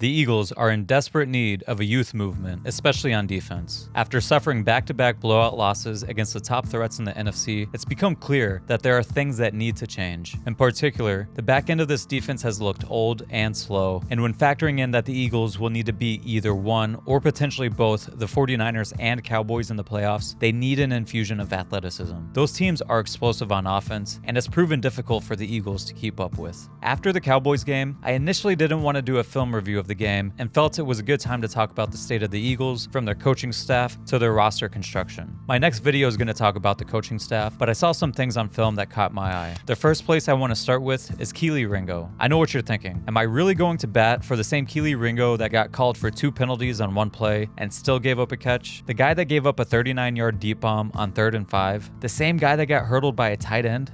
The Eagles are in desperate need of a youth movement, especially on defense. After suffering back-to-back blowout losses against the top threats in the NFC, it's become clear that there are things that need to change. In particular, the back end of this defense has looked old and slow, and when factoring in that the Eagles will need to beat either one or potentially both the 49ers and Cowboys in the playoffs, they need an infusion of athleticism. Those teams are explosive on offense, and it's proven difficult for the Eagles to keep up with. After the Cowboys game, I initially didn't want to do a film review of the game and felt it was a good time to talk about the state of the Eagles from their coaching staff to their roster construction. My next video is going to talk about the coaching staff, but I saw some things on film that caught my eye. The first place I want to start with is Kelee Ringo. I know what you're thinking. Am I really going to bat for the same Kelee Ringo that got called for 2 penalties on 1 play and still gave up a catch? The guy that gave up a 39-yard deep bomb on 3rd and 5? The same guy that got hurdled by a tight end?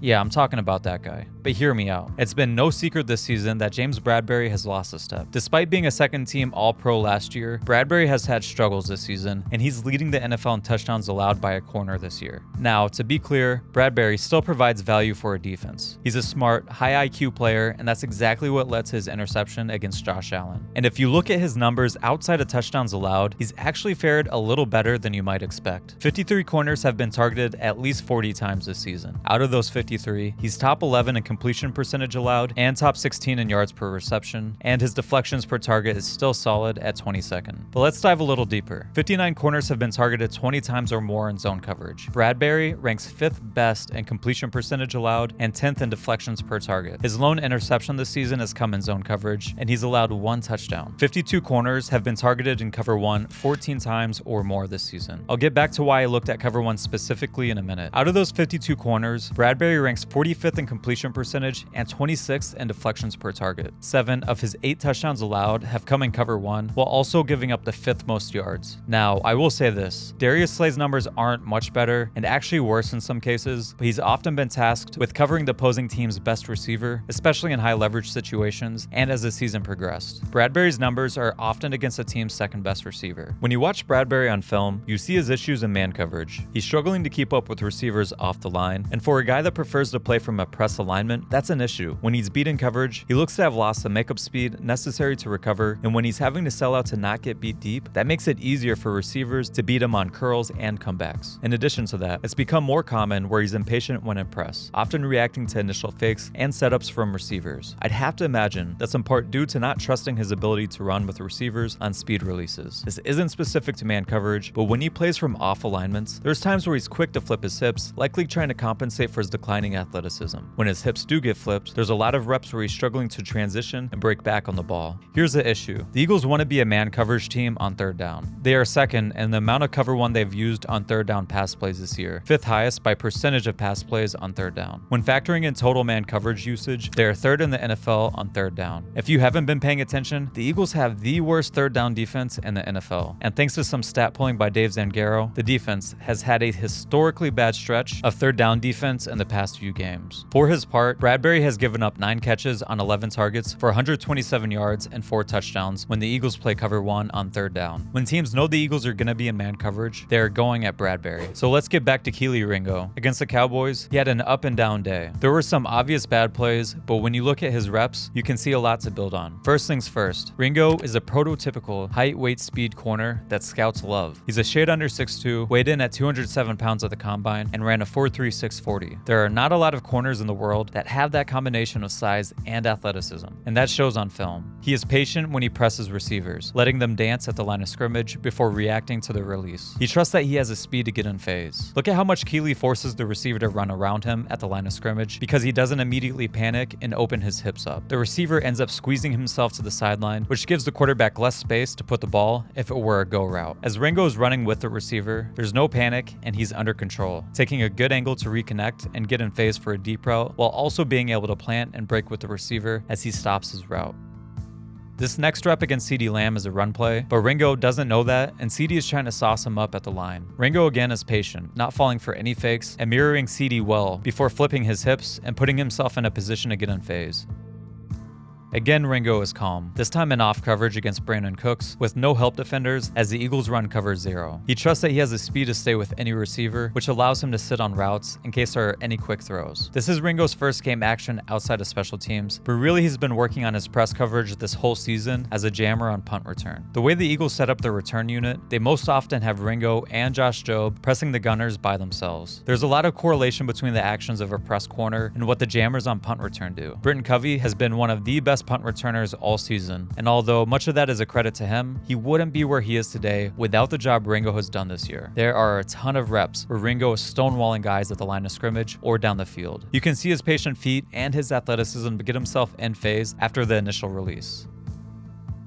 Yeah, I'm talking about that guy. But hear me out. It's been no secret this season that James Bradberry has lost a step. Despite being a second-team All-Pro last year, Bradberry has had struggles this season, and he's leading the NFL in touchdowns allowed by a corner this year. Now, to be clear, Bradberry still provides value for a defense. He's a smart, high IQ player, and that's exactly what led to his interception against Josh Allen. And if you look at his numbers outside of touchdowns allowed, he's actually fared a little better than you might expect. 53 corners have been targeted at least 40 times this season. Out of those 53, he's top 11 in completion percentage allowed and top 16 in yards per reception, and his deflections per target is still solid at 22nd. But let's dive a little deeper. 59 corners have been targeted 20 times or more in zone coverage. Bradberry ranks 5th best in completion percentage allowed and 10th in deflections per target. His lone interception this season has come in zone coverage, and he's allowed 1 touchdown. 52 corners have been targeted in cover 1 14 times or more this season. I'll get back to why I looked at cover 1 specifically in a minute. Out of those 52 corners, Bradberry ranks 45th in completion percentage and 26th in deflections per target. 7 of his 8 touchdowns allowed have come in cover 1, while also giving up the 5th most yards. Now, I will say this, Darius Slay's numbers aren't much better, and actually worse in some cases, but he's often been tasked with covering the opposing team's best receiver, especially in high leverage situations, and as the season progressed. Bradberry's numbers are often against the team's 2nd best receiver. When you watch Bradberry on film, you see his issues in man coverage. He's struggling to keep up with receivers off the line, and for a guy that prefers to play from a press alignment, that's an issue. When he's beat in coverage, he looks to have lost the makeup speed necessary to recover, and when he's having to sell out to not get beat deep, that makes it easier for receivers to beat him on curls and comebacks. In addition to that, it's become more common where he's impatient when in press, often reacting to initial fakes and setups from receivers. I'd have to imagine that's in part due to not trusting his ability to run with receivers on speed releases. This isn't specific to man coverage, but when he plays from off alignments, there's times where he's quick to flip his hips, likely trying to compensate for his declining athleticism. When his hips do get flipped, there's a lot of reps where he's struggling to transition and break back on the ball. Here's the issue. The Eagles want to be a man coverage team on 3rd down. They are 2nd in the amount of cover 1 they've used on 3rd down pass plays this year, 5th highest by percentage of pass plays on 3rd down. When factoring in total man coverage usage, they are 3rd in the NFL on 3rd down. If you haven't been paying attention, the Eagles have the worst 3rd down defense in the NFL. And thanks to some stat pulling by Dave Zangaro, the defense has had a historically bad stretch of 3rd down defense in the past few games. For his part, Bradberry has given up 9 catches on 11 targets for 127 yards and 4 touchdowns when the Eagles play cover 1 on 3rd down. When teams know the Eagles are going to be in man coverage, they are going at Bradberry. So let's get back to Kelee Ringo. Against the Cowboys, he had an up and down day. There were some obvious bad plays, but when you look at his reps, you can see a lot to build on. First things first, Ringo is a prototypical height, weight, speed corner that scouts love. He's a shade under 6'2", weighed in at 207 pounds at the combine, and ran a 4.36 40. There are not a lot of corners in the world that have that combination of size and athleticism, and that shows on film. He is patient when he presses receivers, letting them dance at the line of scrimmage before reacting to the release. He trusts that he has the speed to get in phase. Look at how much Kelee forces the receiver to run around him at the line of scrimmage because he doesn't immediately panic and open his hips up. The receiver ends up squeezing himself to the sideline, which gives the quarterback less space to put the ball if it were a go route. As Ringo is running with the receiver, there's no panic and he's under control, taking a good angle to reconnect and get in phase for a deep route while also being able to plant and break with the receiver as he stops his route. This next rep against CeeDee Lamb is a run play, but Ringo doesn't know that, and CeeDee is trying to sauce him up at the line. Ringo again is patient, not falling for any fakes, and mirroring CeeDee well before flipping his hips and putting himself in a position to get in phase. Again, Ringo is calm, this time in off coverage against Brandon Cooks, with no help defenders as the Eagles run cover 0. He trusts that he has the speed to stay with any receiver, which allows him to sit on routes in case there are any quick throws. This is Ringo's first game action outside of special teams, but really he's been working on his press coverage this whole season as a jammer on punt return. The way the Eagles set up their return unit, they most often have Ringo and Josh Jobe pressing the gunners by themselves. There's a lot of correlation between the actions of a press corner and what the jammers on punt return do. Britton Covey has been one of the best punt returners all season, and although much of that is a credit to him, he wouldn't be where he is today without the job Ringo has done this year. There are a ton of reps where Ringo is stonewalling guys at the line of scrimmage or down the field. You can see his patient feet and his athleticism to get himself in phase after the initial release.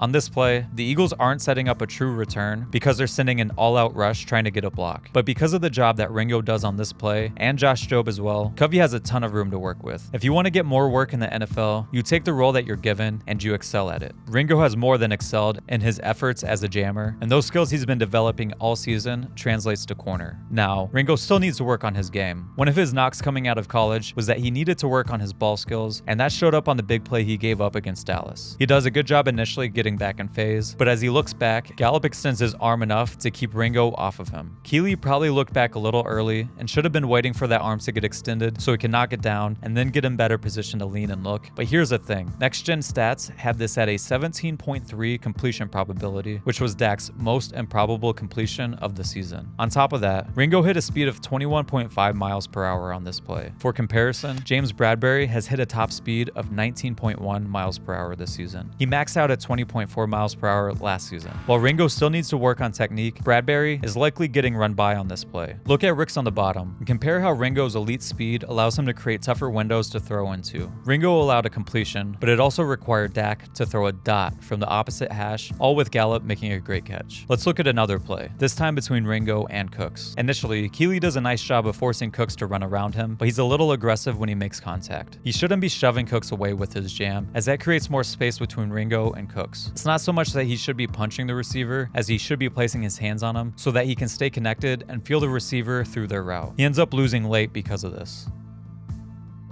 On this play, the Eagles aren't setting up a true return because they're sending an all-out rush trying to get a block. But because of the job that Ringo does on this play, and Josh Jobe as well, Covey has a ton of room to work with. If you want to get more work in the NFL, you take the role that you're given and you excel at it. Ringo has more than excelled in his efforts as a jammer, and those skills he's been developing all season translates to corner. Now, Ringo still needs to work on his game. One of his knocks coming out of college was that he needed to work on his ball skills, and that showed up on the big play he gave up against Dallas. He does a good job initially getting back in phase, but as he looks back, Gallup extends his arm enough to keep Ringo off of him. Kelee probably looked back a little early and should have been waiting for that arm to get extended so he can knock it down and then get in better position to lean and look. But here's the thing, Next Gen Stats have this at a 17.3 completion probability, which was Dak's most improbable completion of the season. On top of that, Ringo hit a speed of 21.5 miles per hour on this play. For comparison, James Bradberry has hit a top speed of 19.1 miles per hour this season. He maxed out at 20.4 miles per hour last season. While Ringo still needs to work on technique, Bradberry is likely getting run by on this play. Look at Rick's on the bottom and compare how Ringo's elite speed allows him to create tougher windows to throw into. Ringo allowed a completion, but it also required Dak to throw a dot from the opposite hash, all with Gallup making a great catch. Let's look at another play, this time between Ringo and Cooks. Initially, Kelee does a nice job of forcing Cooks to run around him, but he's a little aggressive when he makes contact. He shouldn't be shoving Cooks away with his jam, as that creates more space between Ringo and Cooks. It's not so much that he should be punching the receiver as he should be placing his hands on him so that he can stay connected and feel the receiver through their route. He ends up losing late because of this.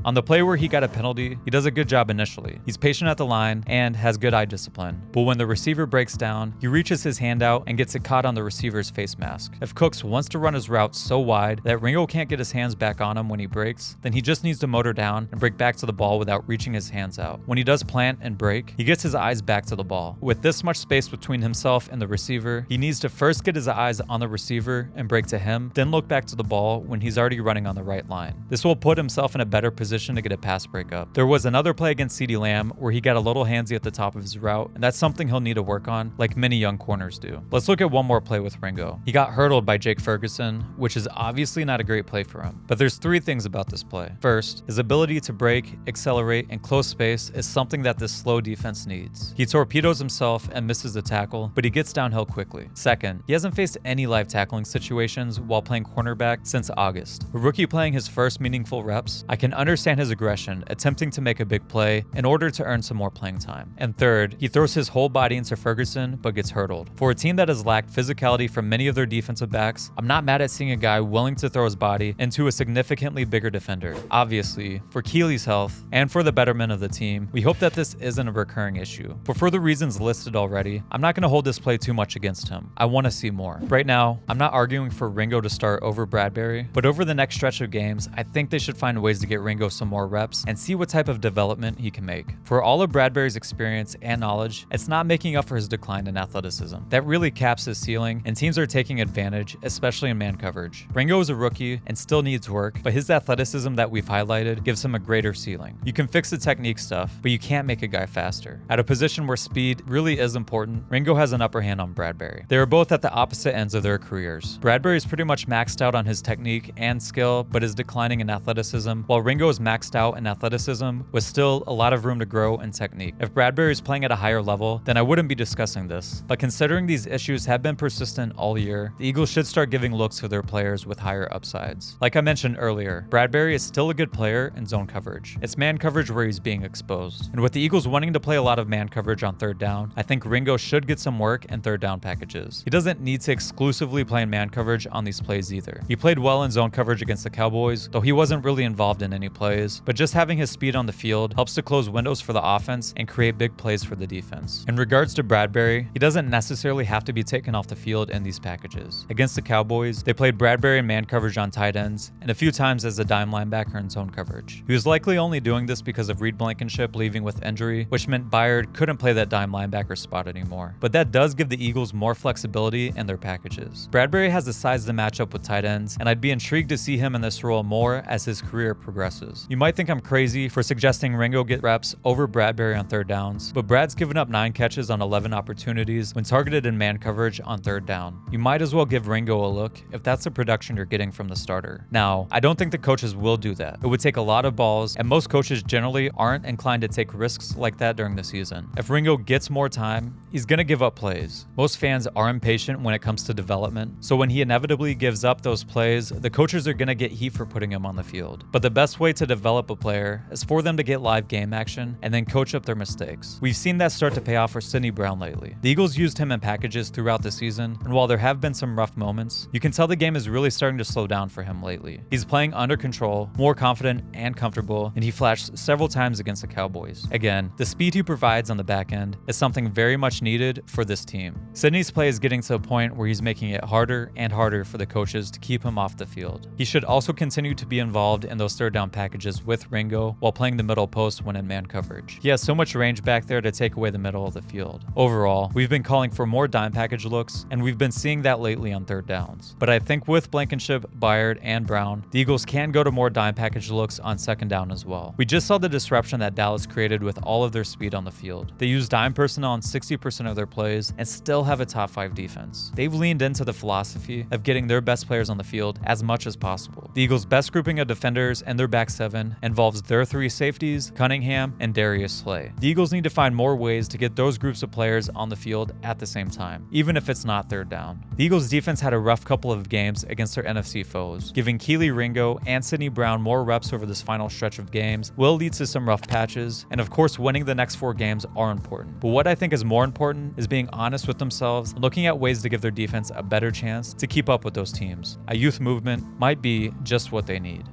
On the play where he got a penalty, he does a good job initially. He's patient at the line and has good eye discipline. But when the receiver breaks down, he reaches his hand out and gets it caught on the receiver's face mask. If Cooks wants to run his route so wide that Ringo can't get his hands back on him when he breaks, then he just needs to motor down and break back to the ball without reaching his hands out. When he does plant and break, he gets his eyes back to the ball. With this much space between himself and the receiver, he needs to first get his eyes on the receiver and break to him, then look back to the ball when he's already running on the right line. This will put himself in a better position to get a pass breakup. There was another play against CeeDee Lamb where he got a little handsy at the top of his route, and that's something he'll need to work on, like many young corners do. Let's look at one more play with Ringo. He got hurdled by Jake Ferguson, which is obviously not a great play for him. But there's three things about this play. First, his ability to break, accelerate, and close space is something that this slow defense needs. He torpedoes himself and misses the tackle, but he gets downhill quickly. Second, he hasn't faced any live tackling situations while playing cornerback since August. A rookie playing his first meaningful reps, I can understand his aggression, attempting to make a big play in order to earn some more playing time. And third, he throws his whole body into Ferguson but gets hurdled. For a team that has lacked physicality from many of their defensive backs, I'm not mad at seeing a guy willing to throw his body into a significantly bigger defender. Obviously, for Kelee's health and for the betterment of the team, we hope that this isn't a recurring issue. But for the reasons listed already, I'm not going to hold this play too much against him. I want to see more. Right now, I'm not arguing for Ringo to start over Bradberry, but over the next stretch of games, I think they should find ways to get Ringo some more reps and see what type of development he can make. For all of Bradberry's experience and knowledge, it's not making up for his decline in athleticism. That really caps his ceiling, and teams are taking advantage, especially in man coverage. Ringo is a rookie and still needs work, but his athleticism that we've highlighted gives him a greater ceiling. You can fix the technique stuff, but you can't make a guy faster. At a position where speed really is important, Ringo has an upper hand on Bradberry. They are both at the opposite ends of their careers. Bradberry is pretty much maxed out on his technique and skill, but is declining in athleticism, while Ringo is maxed out in athleticism with still a lot of room to grow in technique. If Bradberry is playing at a higher level, then I wouldn't be discussing this. But considering these issues have been persistent all year, the Eagles should start giving looks to their players with higher upsides. Like I mentioned earlier, Bradberry is still a good player in zone coverage. It's man coverage where he's being exposed. And with the Eagles wanting to play a lot of man coverage on third down, I think Ringo should get some work in third down packages. He doesn't need to exclusively play in man coverage on these plays either. He played well in zone coverage against the Cowboys, though he wasn't really involved in any play plays, but just having his speed on the field helps to close windows for the offense and create big plays for the defense. In regards to Bradberry, he doesn't necessarily have to be taken off the field in these packages. Against the Cowboys, they played Bradberry in man coverage on tight ends and a few times as a dime linebacker in zone coverage. He was likely only doing this because of Reed Blankenship leaving with injury, which meant Byard couldn't play that dime linebacker spot anymore. But that does give the Eagles more flexibility in their packages. Bradberry has the size to match up with tight ends, and I'd be intrigued to see him in this role more as his career progresses. You might think I'm crazy for suggesting Ringo get reps over Bradberry on third downs, but Brad's given up 9 catches on 11 opportunities when targeted in man coverage on third down. You might as well give Ringo a look if that's the production you're getting from the starter. Now, I don't think the coaches will do that. It would take a lot of balls, and most coaches generally aren't inclined to take risks like that during the season. If Ringo gets more time, he's gonna give up plays. Most fans are impatient when it comes to development, so when he inevitably gives up those plays, the coaches are gonna get heat for putting him on the field. But the best way to develop a player is for them to get live game action and then coach up their mistakes. We've seen that start to pay off for Sidney Brown lately. The Eagles used him in packages throughout the season, and while there have been some rough moments, you can tell the game is really starting to slow down for him lately. He's playing under control, more confident and comfortable, and he flashed several times against the Cowboys. Again, the speed he provides on the back end is something very much needed for this team. Sidney's play is getting to a point where he's making it harder and harder for the coaches to keep him off the field. He should also continue to be involved in those third down packages with Ringo while playing the middle post when in man coverage. He has so much range back there to take away the middle of the field. Overall, we've been calling for more dime package looks, and we've been seeing that lately on third downs. But I think with Blankenship, Byard, and Brown, the Eagles can go to more dime package looks on second down as well. We just saw the disruption that Dallas created with all of their speed on the field. They use dime personnel on 60% of their plays and still have a top 5 defense. They've leaned into the philosophy of getting their best players on the field as much as possible. The Eagles' best grouping of defenders and their back 7 involves their 3 safeties, Cunningham, and Darius Slay. The Eagles need to find more ways to get those groups of players on the field at the same time, even if it's not third down. The Eagles' defense had a rough couple of games against their NFC foes. Giving Kelee Ringo and Sidney Brown more reps over this final stretch of games will lead to some rough patches, and of course winning the next 4 games are important. But what I think is more important is being honest with themselves and looking at ways to give their defense a better chance to keep up with those teams. A youth movement might be just what they need.